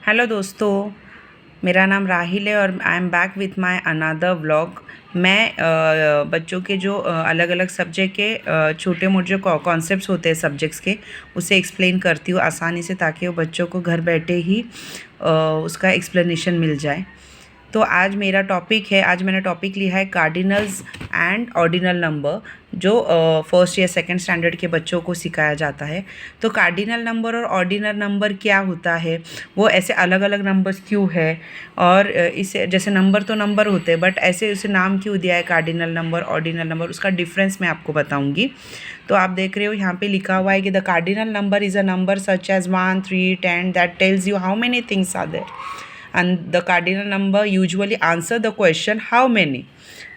Hello दोस्तों, मेरा नाम राहिल है और I am back with my another vlog. मैं बच्चों के जो अलग अलग सब्जेक्ट के छोटे मोटे जो कॉन्सेप्ट्स होते हैं सब्जेक्ट्स के, उसे एक्सप्लेन करती हूँ आसानी से, ताकि वो बच्चों को घर बैठे ही उसका एक्सप्लेनेशन मिल जाए। तो आज मेरा टॉपिक है, आज मैंने टॉपिक लिया है कार्डिनल्स एंड ऑर्डिनल नंबर, जो फर्स्ट या सेकंड स्टैंडर्ड के बच्चों को सिखाया जाता है। तो कार्डिनल नंबर और ऑर्डिनल नंबर क्या होता है, वो ऐसे अलग अलग नंबर्स क्यों है, और इसे जैसे नंबर तो नंबर होते हैं, बट ऐसे उसे नाम क्यों दिया है कार्डिनल नंबर ऑर्डिनल नंबर, उसका डिफरेंस मैं आपको बताऊंगी। तो आप देख रहे हो यहाँ पे लिखा हुआ है कि the cardinal number is a number such as 1, 3, 10 that tells you how many things are there, and the cardinal number usually answer the question how many.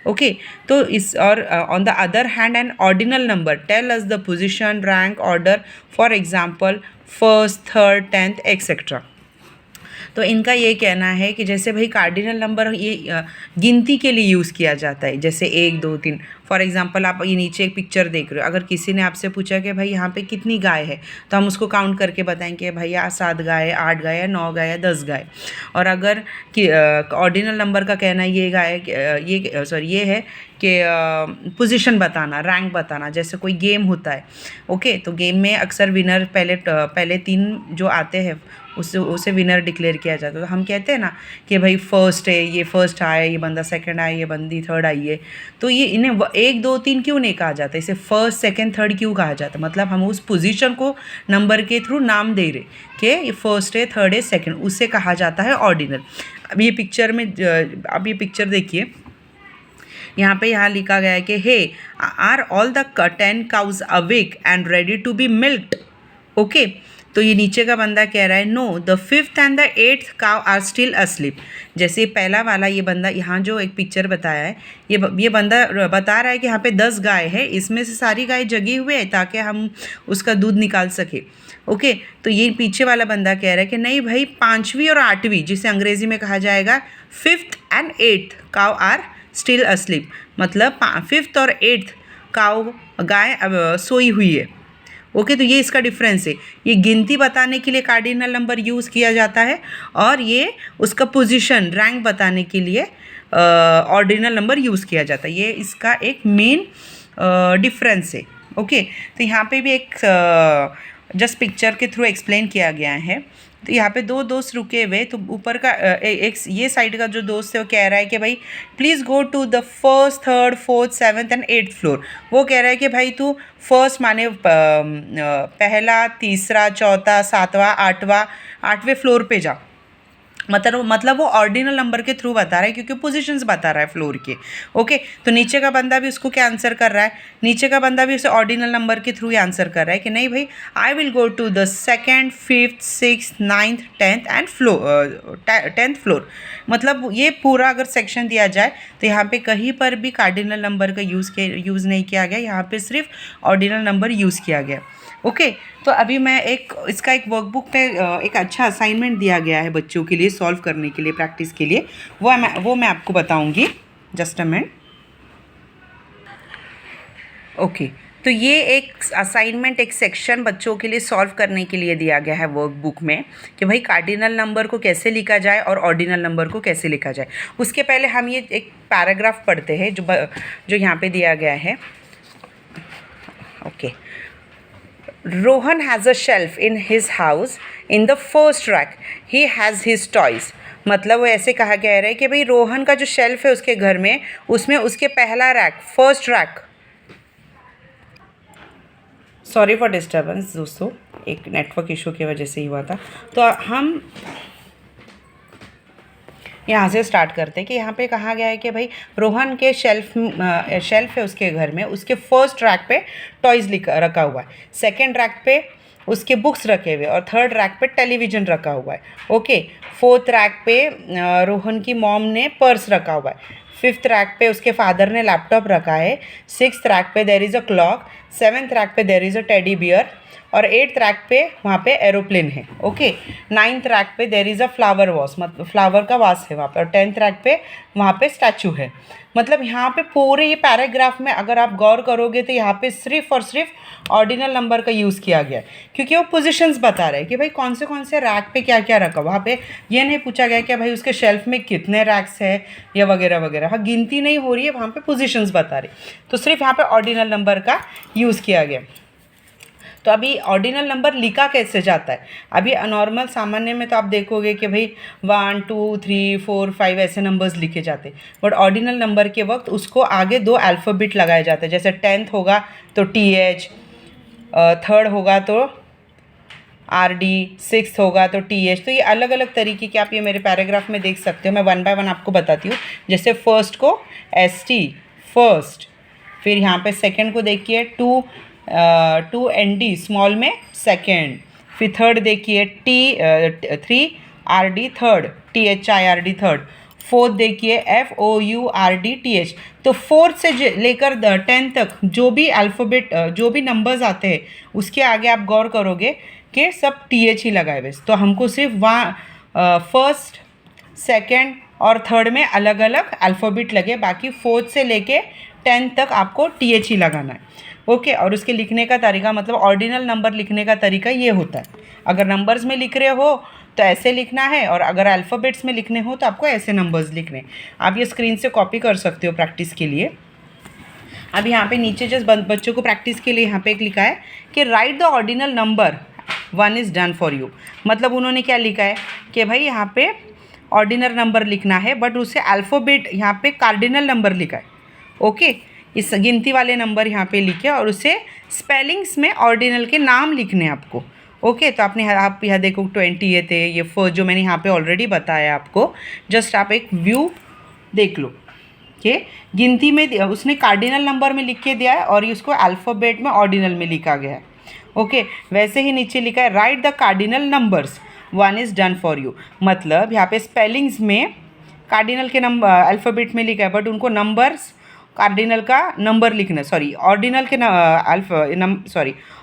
Okay, तो इस और on the other hand an ordinal number tell us the position, rank, order, for example first, third, tenth, etc. तो इनका ये कहना है कि जैसे भाई कार्डिनल नंबर ये गिनती के लिए यूज़ किया जाता है, जैसे 1, 2, 3। फॉर एग्जांपल आप ये नीचे एक पिक्चर देख रहे हो, अगर किसी ने आपसे पूछा कि भाई यहाँ पे कितनी गाय है, तो हम उसको काउंट करके बताएंगे भैया 7 गाय, 8 गाय, 9 गाय, 10 गाय। और अगर कि ऑर्डिनल नंबर का कहना ये ये है कि पोजीशन बताना, रैंक बताना, जैसे कोई गेम होता है। ओके, तो गेम में अक्सर विनर पहले 3 जो आते हैं उसे विनर डिक्लेयर किया जाता है। तो हम कहते हैं ना कि भाई फर्स्ट है, ये फर्स्ट आया, ये बंदा सेकंड आया, ये बंदी थर्ड आई है। तो ये इन्हें 1, 2, 3 क्यों नहीं कहा जाता, इसे फर्स्ट, सेकंड, थर्ड क्यों कहा जाता, मतलब हम उस पोजीशन को नंबर के थ्रू नाम दे रहे कि ये फर्स्ट है, थर्ड है, सेकंड, उसे कहा जाता है ऑर्डिनल। अब ये पिक्चर में अब ये पिक्चर देखिए, यहाँ लिखा गया है कि hey are all the 10 cows awake and ready to be milked. Okay, तो ये नीचे का बंदा कह रहा है no the 5th and the 8th cow are still asleep. जैसे पहला वाला ये बंदा यहाँ जो एक पिक्चर बताया है, ये बंदा बता रहा है कि यहाँ पे 10 गाय है, इसमें से सारी गाय जगी हुए हैं ताकि हम उसका दूध निकाल सके। ओके, तो ये पीछे वाला बंदा कह रहा है कि नहीं भाई, 5वीं और 8वीं, जिसे अंग्रेजी में कहा जाएगा 5th and 8th cow are still asleep, मतलब 5th और 8th काउ गाय सोई हुई है। ओके, तो ये इसका डिफरेंस है। ये गिनती बताने के लिए कार्डिनल नंबर यूज़ किया जाता है, और ये उसका पोजीशन, रैंक बताने के लिए ऑर्डिनल नंबर यूज़ किया जाता है। ये इसका एक मेन डिफरेंस है। ओके, तो यहाँ पे भी एक जस्ट पिक्चर के थ्रू एक्सप्लेन किया गया है। तो यहाँ पे 2 दोस्त रुके हुए, तो ऊपर का एक ये साइड का जो दोस्त है वो कह रहा है कि भाई please go to the first, third, fourth, 7th and 8th floor. वो कह रहा है कि भाई तू फर्स्ट माने पहला, तीसरा, चौथा, 7वां, 8वें फ्लोर पे जा। मतलब वो ऑर्डिनल नंबर के थ्रू बता रहा है, क्योंकि पोजीशंस बता रहा है फ्लोर के। ओके, तो नीचे का बंदा भी उसको क्या आंसर कर रहा है, नीचे का बंदा भी उसे ऑर्डिनल नंबर के थ्रू ही आंसर कर रहा है कि नहीं भाई, I will go to the 2nd, 5th, 6th, 9th, 10th and 10th floor. मतलब ये पूरा अगर सेक्शन दिया जाए तो यहाँ पे कहीं पर भी कार्डिनल नंबर का यूज़ नहीं किया गया, यहाँ पे सिर्फ ऑर्डिनल नंबर यूज़ किया गया। ओके, तो अभी मैं इसका एक वर्कबुक पे एक अच्छा असाइनमेंट दिया गया है बच्चों के लिए सॉल्व करने के लिए, प्रैक्टिस के लिए। वो मैं आपको बताऊंगी, जस्ट अ मिनट। ओके, तो ये एक असाइनमेंट, एक सेक्शन बच्चों के लिए सॉल्व करने के लिए दिया गया है वर्कबुक में, कि भाई कार्डिनल नंबर को कैसे लिखा जाए और ऑर्डिनल नंबर को कैसे लिखा जाए। उसके पहले हम ये एक पैराग्राफ पढ़ते हैं जो यहाँ पे दिया गया है। Okay, Rohan has a shelf in his house. In the first rack, he has his toys. मतलब वो ऐसे कहा गया है कि भाई रोहन का जो शेल्फ है उसके घर में, उसमें उसके पहला rack, first rack. Sorry for disturbance दोस्तों, एक नेटवर्क इशू की वजह से ही हुआ था। तो हम यहाँ से स्टार्ट करते हैं कि यहाँ पे कहा गया है कि भाई रोहन के शेल्फ है उसके घर में, उसके फर्स्ट रैक पे टॉयज़ रखा हुआ है, सेकंड रैक पे उसके बुक्स रखे हुए, और थर्ड रैक पे टेलीविज़न रखा हुआ है। ओके, फोर्थ रैक पे रोहन की मॉम ने पर्स रखा हुआ है, 5th रैक पे उसके फादर ने लैपटॉप रखा है, 6th रैक पे there is a clock, 7th rack पे there is a teddy bear, और 8th रैक पे वहाँ पे एरोप्लेन है। ओके, 9th रैक पे there is a flower vase, मतलब फ्लावर का वास है वहाँ पे, और 10th रैक पे वहाँ पे स्टैचू है। मतलब यहाँ पे पूरे ये पैराग्राफ में अगर आप गौर करोगे तो यहाँ पे सिर्फ और सिर्फ ऑर्डिनल नंबर का यूज़ किया गया है, क्योंकि वो पोजीशंस बता रहे हैं कि भाई कौन से रैक पे क्या क्या रखा। वहाँ पे ये नहीं पूछा गया कि भाई उसके शेल्फ में कितने रैक्स है या वगैरह वगैरह। हाँ, गिनती नहीं हो रही है, वहाँ पे पोजीशंस बता रहे, तो सिर्फ यहाँ पे ऑर्डिनल नंबर का यूज़ किया गया। तो अभी ऑर्डिनल नंबर लिखा कैसे जाता है? अभी नॉर्मल सामान्य में तो आप देखोगे कि भाई 1 2 3 4 5 ऐसे नंबर्स लिखे जाते, बट ऑर्डिनल नंबर के वक्त उसको आगे 2 अल्फ़ाबेट लगाए जाते हैं। जैसे 10th होगा तो TH, 3rd होगा तो RD, 6th होगा तो TH। तो ये अलग अलग तरीके के आप ये मेरे पैराग्राफ में देख सकते हो। मैं 1 बाय 1 आपको बताती हूँ। जैसे फर्स्ट को ST फर्स्ट, फिर यहाँ पे सेकंड को देखिए 2ND स्मॉल में सेकंड, फिर थर्ड देखिए 3RD third, THIRD third, fourth देखिए FOURDTH। तो फोर्थ से लेकर 10 तक जो भी अल्फ़ाबेट जो भी नंबर्स आते हैं उसके आगे आप गौर करोगे कि सब TH ही लगाए हुए। तो हमको सिर्फ वहाँ फर्स्ट, सेकंड और थर्ड में अलग अलग अल्फ़ाबेट लगे, बाकी फोर्थ से लेके 10 तक आपको TH ही लगाना है। ओके, और उसके लिखने का तरीका, मतलब ऑर्डिनल नंबर लिखने का तरीका ये होता है। अगर नंबर्स में लिख रहे हो तो ऐसे लिखना है, और अगर अल्फ़ाबेट्स में लिखने हो तो आपको ऐसे नंबर्स लिखने। आप ये स्क्रीन से कॉपी कर सकते हो प्रैक्टिस के लिए। अब यहाँ पे नीचे जस्ट बच्चों को प्रैक्टिस के लिए यहाँ पे एक लिखा है कि right the ordinal number 1 is done for you. मतलब उन्होंने क्या लिखा है कि भाई यहाँ पे ऑर्डिनल नंबर लिखना है, बट उसे अल्फ़ाबेट यहाँ पे कार्डिनल नंबर लिखा है। ओके, इस गिनती वाले नंबर यहाँ पे लिखे और उसे स्पेलिंग्स में ऑर्डिनल के नाम लिखने आपको। ओके, तो आप यहाँ देखो 20 ये थे, ये फर्स्ट जो मैंने यहाँ पे ऑलरेडी बताया आपको। जस्ट आप एक व्यू देख लो कि गिनती में उसने कार्डिनल नंबर में लिख के दिया है और उसको अल्फ़ाबेट में ऑर्डिनल में लिखा गया है। ओके, वैसे ही नीचे लिखा है right the cardinal numbers 1 is done for you. मतलब यहाँ पे स्पेलिंग्स में कार्डिनल के नंबर अल्फ़ाबेट में लिखा है, बट उनको नंबर्स कार्डिनल का नंबर लिखना, सॉरी ऑर्डिनल के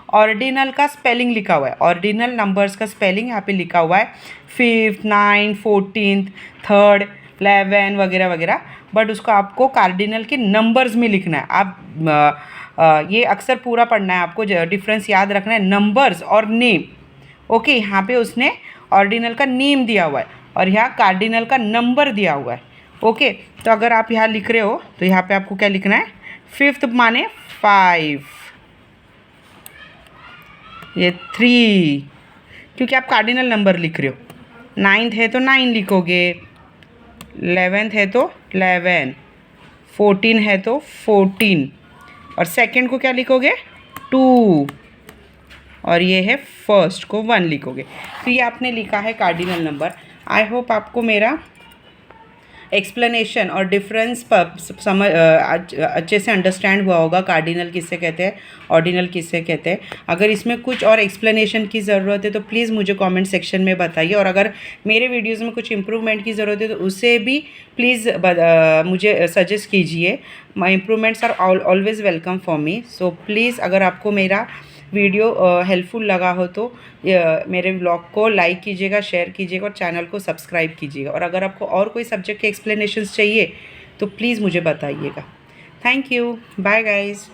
ऑर्डिनल का स्पेलिंग लिखा हुआ है। ऑर्डिनल नंबर्स का स्पेलिंग यहाँ पे लिखा हुआ है 5th 9th 14th 3rd 11 वगैरह वगैरह, बट उसको आपको कार्डिनल के नंबर्स में लिखना है। आप ये अक्सर पूरा पढ़ना है आपको, डिफरेंस याद रखना है नंबर्स और नेम। ओके, यहाँ पे उसने ऑर्डिनल का नेम दिया हुआ है और यहाँ कार्डिनल का नंबर दिया हुआ है। ओके, तो अगर आप यहाँ लिख रहे हो तो यहाँ पे आपको क्या लिखना है, 5th माने 5, ये 3, क्योंकि आप कार्डिनल नंबर लिख रहे हो। 9th है तो 9 लिखोगे, 11th है तो 11, 14 है तो 14, और सेकंड को क्या लिखोगे 2, और ये है फर्स्ट को 1 लिखोगे। तो ये आपने लिखा है कार्डिनल नंबर। आई होप आपको मेरा एक्सप्लेनेशन और डिफरेंस समझ अच्छे से अंडरस्टैंड हुआ होगा। कार्डिनल किससे कहते हैं, ऑर्डिनल किससे कहते हैं। अगर इसमें कुछ और एक्सप्लेनेशन की ज़रूरत है तो प्लीज़ मुझे कमेंट सेक्शन में बताइए, और अगर मेरे वीडियोज़ में कुछ इम्प्रूवमेंट की ज़रूरत है तो उसे भी प्लीज़ मुझे सजेस्ट कीजिए। My improvements are always welcome for me. So please, अगर आपको मेरा वीडियो हेल्पफुल लगा हो तो मेरे व्लॉग को लाइक कीजिएगा, शेयर कीजिएगा और चैनल को सब्सक्राइब कीजिएगा। और अगर आपको और कोई सब्जेक्ट के एक्सप्लेनेशंस चाहिए तो प्लीज़ मुझे बताइएगा। Thank you, bye guys.